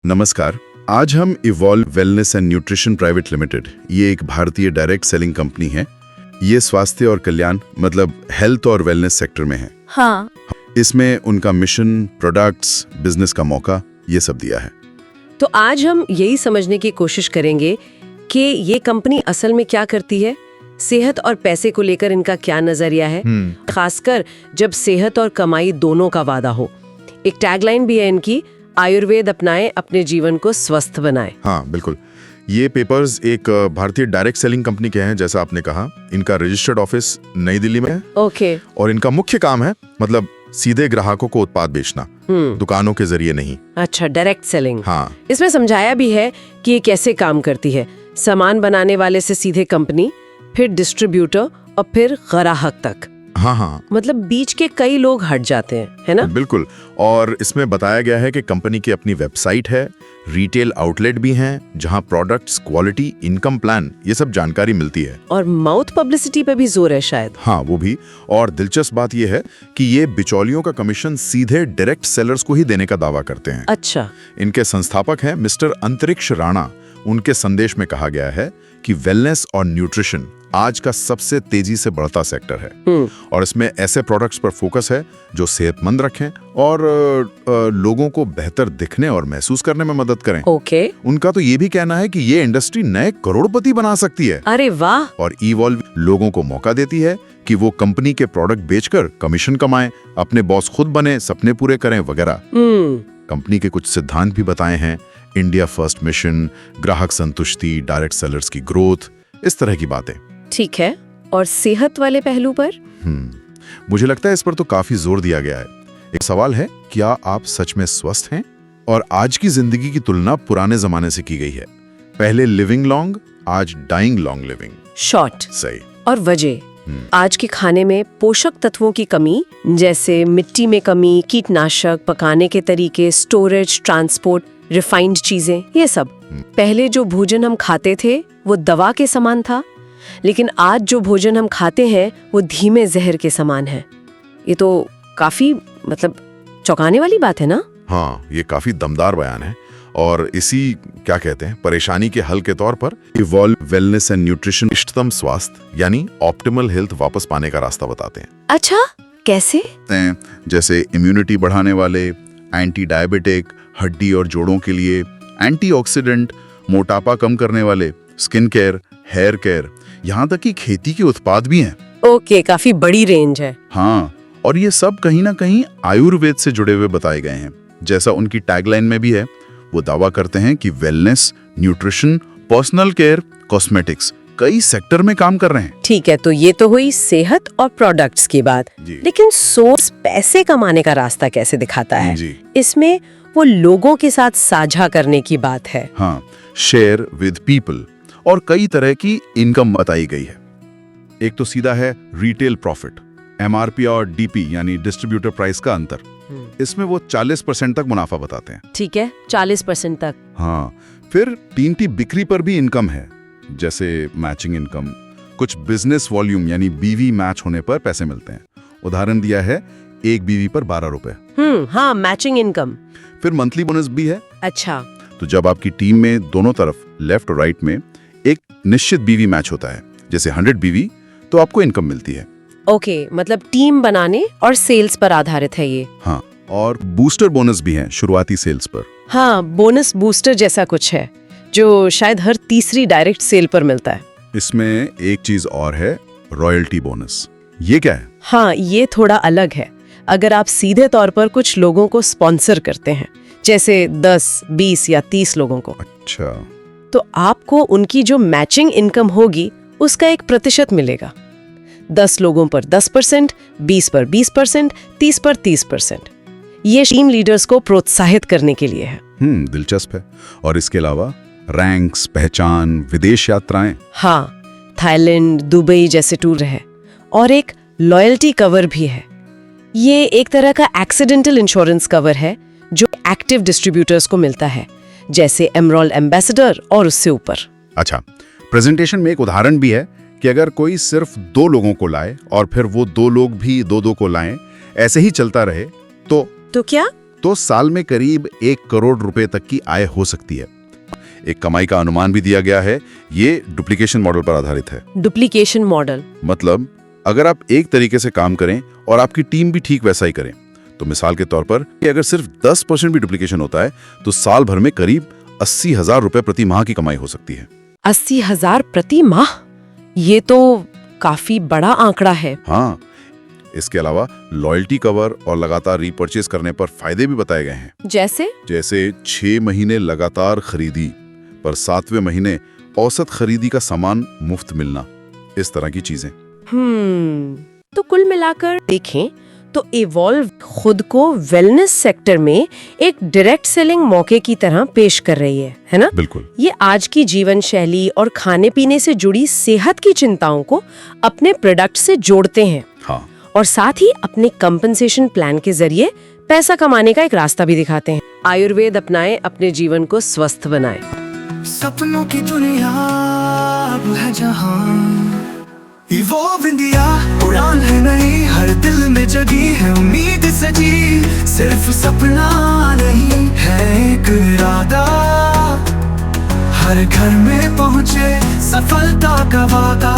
नमस्कार। आज हम evolve wellness and nutrition private limited, ये एक भारतीय डायरेक्ट सेलिंग कंपनी है। ये स्वास्थ्य और कल्याण मतलब हेल्थ और वेलनेस सेक्टर में है। हाँ। इसमें उनका मिशन, प्रोडक्ट्स, बिजनेस का मौका, ये सब दिया है। तो आज हम यही समझने की कोशिश करेंगे कि ये कंपनी असल में क्या करती है, सेहत और पैसे को लेकर इनका क्या नजरिया है, खासकर जब सेहत और कमाई दोनों का वादा हो। एक टैगलाइन भी है इनकी, आयुर्वेद अपनाएं, अपने जीवन को स्वस्थ बनाएं। हाँ बिल्कुल। ये पेपर्स एक भारतीय डायरेक्ट सेलिंग कंपनी के हैं, जैसा आपने कहा। इनका रजिस्टर्ड ऑफिस नई दिल्ली में है। ओके। और इनका मुख्य काम है मतलब सीधे ग्राहकों को उत्पाद बेचना, दुकानों के जरिए नहीं। अच्छा, डायरेक्ट सेलिंग। हाँ। इसमें समझाया भी है कि ये कैसे काम करती है। सामान बनाने वाले से सीधे कंपनी, फिर डिस्ट्रीब्यूटर और फिर ग्राहक तक। हाँ, मतलब बीच के कई लोग हट जाते हैं, है ना? बिल्कुल। और इसमें बताया गया है कि कंपनी की अपनी वेबसाइट है, रिटेल आउटलेट भी हैं, जहां प्रोडक्ट्स, क्वालिटी, इनकम प्लान, ये सब जानकारी मिलती है। और माउथ पब्लिसिटी पे भी जोर है शायद। हाँ, वो भी। और दिलचस्प बात ये है कि ये बिचौलियों का कमीशन सीधे डायरेक्ट सेलर्स को ही देने का दावा करते हैं। अच्छा। इनके संस्थापक हैं मिस्टर अंतरिक्ष राणा। उनके संदेश में कहा गया है कि वेलनेस और न्यूट्रिशन आज का सबसे तेजी से बढ़ता सेक्टर है, और इसमें ऐसे प्रोडक्ट्स पर फोकस है जो सेहतमंद रखें और लोगों को बेहतर दिखने और महसूस करने में मदद करें। ओके। उनका तो ये भी कहना है कि ये इंडस्ट्री नए करोड़पति बना सकती है। अरे वाह। और इवॉल्व लोगों को मौका देती है कि वो कंपनी के प्रोडक्ट बेचकर कमीशन कमाएं, अपने बॉस खुद बने, सपने पूरे करें वगैरह। कंपनी के कुछ सिद्धांत भी बताए हैं, इंडिया फर्स्ट मिशन, ग्राहक संतुष्टि, डायरेक्ट सेलर्स की ग्रोथ, इस तरह की बातें। ठीक है। और सेहत वाले पहलू पर? मुझे लगता है इस पर तो काफी जोर दिया गया है। एक सवाल है, क्या आप सच में स्वस्थ हैं? और आज की जिंदगी की तुलना पुराने जमाने से की गई है। पहले लिविंग लॉन्ग, आज डाइंग लॉन्ग लिविंग। शॉर्ट। सही। और वजह आज के खाने में पोषक तत्वों की कमी, जैसे मिट्टी में कमी, कीटनाशक, पकाने के तरीके, स्टोरेज, ट्रांसपोर्ट, रिफाइंड चीजें, ये सब। पहले जो भोजन हम खाते थे वो दवा के समान था, लेकिन आज जो भोजन हम खाते हैं वो धीमे जहर के समान है। ये तो काफी मतलब चौंकाने वाली बात है ना? हाँ, ये काफी दमदार बयान है। और इसी क्या कहते हैं परेशानी के हल के तौर पर इवॉल्व वेलनेस एंड न्यूट्रिशन इष्टतम स्वास्थ्य यानी ऑप्टिमल हेल्थ वापस पाने का रास्ता बताते हैं। अच्छा, कैसे? जैसे इम्यूनिटी बढ़ाने वाले, एंटी डायबिटिक, हड्डी और जोड़ों के लिए, एंटीऑक्सीडेंट, मोटापा कम करने वाले, स्किन केयर, हेयर केयर, यहाँ तक कि खेती के उत्पाद भी हैं। ओके, काफी बड़ी रेंज है। हाँ, और ये सब कहीं ना कहीं आयुर्वेद से जुड़े हुए बताए गए हैं। जैसा उनकी टैगलाइन में भी है, वो दावा करते हैं कि wellness, nutrition, personal care, cosmetics कई सेक्टर में काम कर रहे हैं। ठीक है, तो ये तो हुई सेहत और प्रोडक्ट्स की बात। लेकिन सोर्स पैसे कमाने का रास्ता कैसे दिखाता है? इसमें वो लोगों के साथ साझा करने की बात है। हाँ, शेयर विद पीपल, और कई तरह की इनकम बताई गई है। एक तो सीधा है रिटेल प्रॉफिट, एमआरपी और डीपी यानी डिस्ट्रीब्यूटर प्राइस का अंतर। इसमें वो 40% तक मुनाफा बताते हैं। ठीक है, 40% तक। हाँ, फिर टी बिक्री पर भी इनकम है, जैसे मैचिंग इनकम। कुछ बिजनेस वॉल्यूम यानी बीवी मैच होने पर पैसे मिलते हैं। उदाहरण दिया है, एक बीवी पर 12 रुपए। हाँ, मैचिंग इनकम। फिर मंथली बोनस भी है। अच्छा। तो जब आपकी टीम में दोनों तरफ लेफ्ट और राइट में एक निश्चित बीवी मैच होता है, जैसे 100 बीवी, तो आपको इनकम मिलती है। ओके, मतलब टीम बनाने और सेल्स पर आधारित है ये। हाँ, और बूस्टर बोनस भी है शुरुआती सेल्स पर। हाँ, बोनस बूस्टर जैसा कुछ है जो शायद हर तीसरी डायरेक्ट सेल पर मिलता है। इसमें एक चीज और है, रॉयल्टी बोनस। ये क्या है? हाँ, ये थोड़ा अलग है। अगर आप सीधे तौर पर कुछ लोगों को स्पॉन्सर करते हैं, जैसे 10, 20 या 30 लोगों को, अच्छा, तो आपको उनकी जो मैचिंग इनकम होगी उसका एक प्रतिशत मिलेगा। 10 लोगों पर 10%, 20 पर 20%, 30 पर 30%। ये टीम लीडर्स को प्रोत्साहित करने के लिए है। दिलचस्प है। और इसके अलावा रैंक्स, पहचान, विदेश यात्राएं। हाँ, थाईलैंड, दुबई जैसे टूर है। और एक लॉयल्टी कवर भी है। ये एक तरह का एक्सीडेंटल इंश्योरेंस कवर है जो एक्टिव डिस्ट्रीब्यूटर्स को मिलता है, जैसे एमरॉल्ड एम्बेसडर और उससे ऊपर। अच्छा, प्रेजेंटेशन में एक उदाहरण भी है कि अगर कोई सिर्फ 2 लोगों को लाए और फिर वो 2 लोग भी 2-2 को लाएं, ऐसे ही चलता रहे तो क्या? तो साल में करीब 1 करोड़ रुपए तक की आय हो सकती है। एक कमाई का अनुमान भी दिया गया है, ये डुप्लीकेशन मॉडल पर आधारित है। डुप्लीकेशन मॉडल मतलब अगर आप एक तरीके से काम करें और आपकी टीम भी ठीक वैसा ही करें, तो मिसाल के तौर पर कि अगर सिर्फ 10% भी डुप्लीकेशन होता है तो साल भर में करीब 80,000 रुपए प्रति माह की कमाई हो सकती है। 80,000 प्रति माह, ये तो काफी बड़ा आंकड़ा है। हाँ, इसके अलावा लॉयल्टी कवर और लगातार रीपर्चेज करने पर फायदे भी बताए गए हैं। जैसे 6 महीने लगातार खरीदी पर 7वें महीने औसत खरीदी का सामान मुफ्त मिलना, इस तरह की चीजें। तो कुल मिलाकर देखें तो इवॉल्व खुद को वेलनेस सेक्टर में एक डायरेक्ट सेलिंग मौके की तरह पेश कर रही है ना? बिल्कुल। ये आज की जीवन शैली और खाने पीने से जुड़ी सेहत की चिंताओं को अपने प्रोडक्ट से जोड़ते हैं। हाँ। और साथ ही अपने कंपनसेशन प्लान के जरिए पैसा कमाने का एक रास्ता भी दिखाते हैं। आयुर्वेद अपनाएं, अपने जीवन को स्वस्थ बनाएं। सपनों की दुनिया अब है जहां, इवॉल्व इंडिया उड़ान है नई, हर दिल में जगी है उम्मीद सजी। सिर्फ सपना नहीं है एक इरादा, हर घर में पहुंचे सफलता का वादा।